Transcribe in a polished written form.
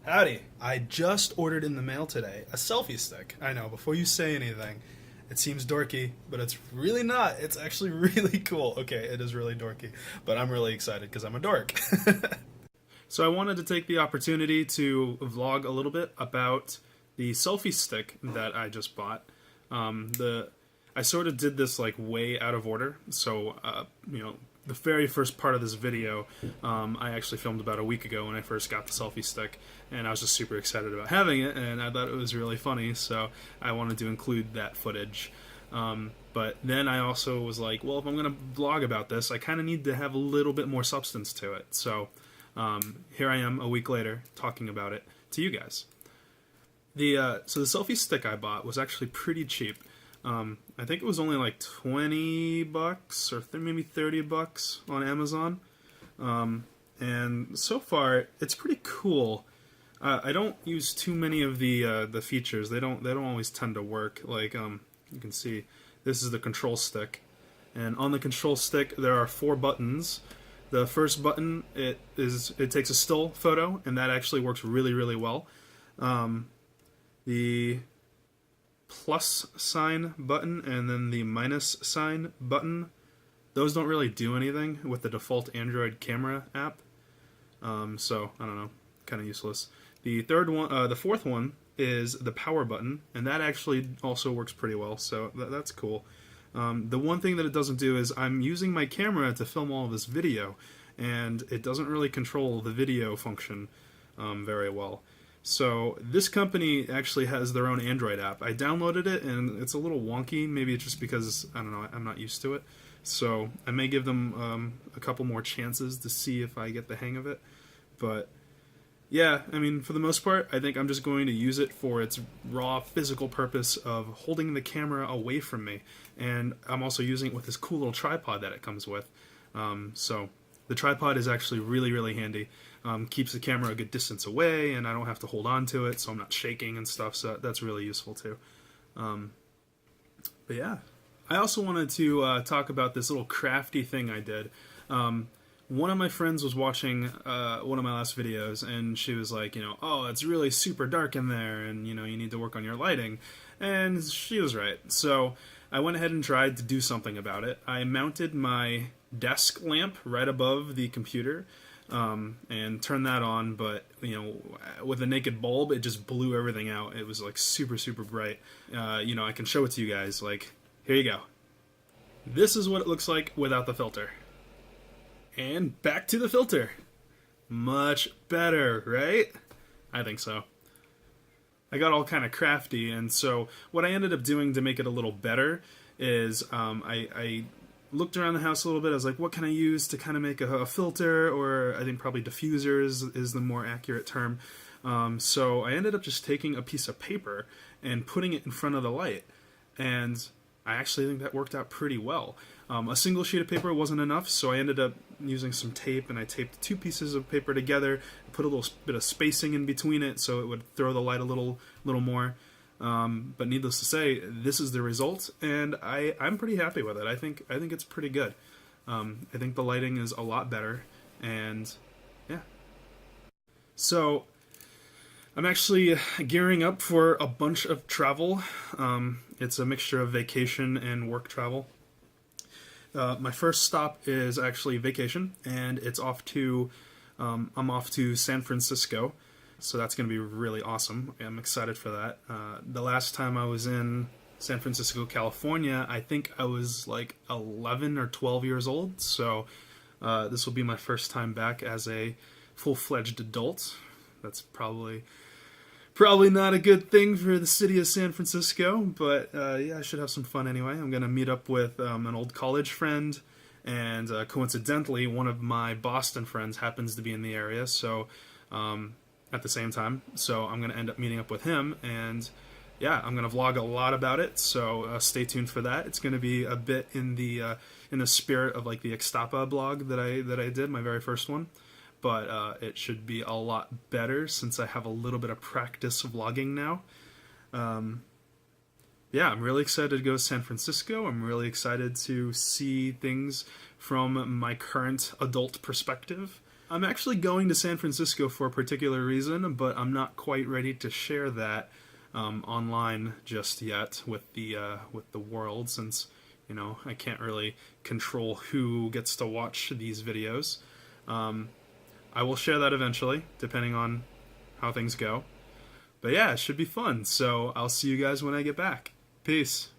Howdy. I just ordered in the mail today a selfie stick. I know, before you say anything, it seems dorky, but it's really not. It's actually really cool. Okay, it is really dorky, but I'm really excited because I'm a dork. So I wanted to take the opportunity to vlog a little bit about the selfie stick that I just bought. I sort of did this like way out of order, so the very first part of this video I actually filmed about a week ago when I first got the selfie stick, and I was just super excited about having it, and I thought it was really funny, so I wanted to include that footage. But then I also was like, well, if I'm going to vlog about this, I kind of need to have a little bit more substance to it. So here I am a week later talking about it to you guys. So the selfie stick I bought was actually pretty cheap. I think it was only like 20 bucks or maybe 30 bucks on Amazon. And so far it's pretty cool. I don't use too many of the features. They don't always tend to work. Like you can see, this is the control stick, and on the control stick there are 4 buttons. The first button, it takes a still photo, and that actually works really well. The plus sign button and then the minus sign button, those don't really do anything with the default Android camera app. So I don't know, kind of useless. The fourth one is the power button, and that actually also works pretty well, so that's cool. The one thing that it doesn't do is I'm using my camera to film all of this video, and it doesn't really control the video function very well. So this company actually has their own Android app. I downloaded it, and it's a little wonky. Maybe it's just because, I don't know, I'm not used to it. So I may give them a couple more chances to see if I get the hang of it. But yeah, I mean, for the most part, I think I'm just going to use it for its raw physical purpose of holding the camera away from me. And I'm also using it with this cool little tripod that it comes with. So the tripod is actually really handy. Keeps the camera a good distance away, and I don't have to hold on to it, so I'm not shaking and stuff, so that's really useful too. But yeah. I also wanted to talk about this little crafty thing I did. One of my friends was watching one of my last videos, and she was like, oh, it's really super dark in there, and you need to work on your lighting. And she was right. So I went ahead and tried to do something about it. I mounted my desk lamp right above the computer, and turned that on, but with a naked bulb, it just blew everything out. It was like super bright. I can show it to you guys. Like, here you go. This is what it looks like without the filter. And back to the filter. Much better, right? I think so. I got all kind of crafty, and so what I ended up doing to make it a little better is I looked around the house a little bit. I was like, what can I use to kind of make a filter, or I think probably diffuser is the more accurate term. So I ended up just taking a piece of paper and putting it in front of the light, and I actually think that worked out pretty well. A single sheet of paper wasn't enough, so I ended up using some tape, and I taped 2 pieces of paper together, put a little bit of spacing in between it so it would throw the light a little more. But needless to say, this is the result, and I'm pretty happy with it. I think it's pretty good. I think the lighting is a lot better, and yeah. So I'm actually gearing up for a bunch of travel. It's a mixture of vacation and work travel. My first stop is actually vacation, and it's off to I'm off to San Francisco. So that's going to be really awesome. I'm excited for that. The last time I was in San Francisco, California, I think I was like 11 or 12 years old. So this will be my first time back as a full-fledged adult. That's probably not a good thing for the city of San Francisco, but yeah, I should have some fun anyway. I'm going to meet up with an old college friend, and coincidentally, one of my Boston friends happens to be in the area, so at the same time, so I'm going to end up meeting up with him, and yeah, I'm going to vlog a lot about it, so stay tuned for that. It's going to be a bit in the spirit of like the Ixtapa blog that I did, my very first one, but it should be a lot better since I have a little bit of practice vlogging now. Yeah, I'm really excited to go to San Francisco. I'm really excited to see things from my current adult perspective. I'm actually going to San Francisco for a particular reason, but I'm not quite ready to share that online just yet with the world, since I can't really control who gets to watch these videos. I will share that eventually, depending on how things go. But yeah, it should be fun. So I'll see you guys when I get back. Peace.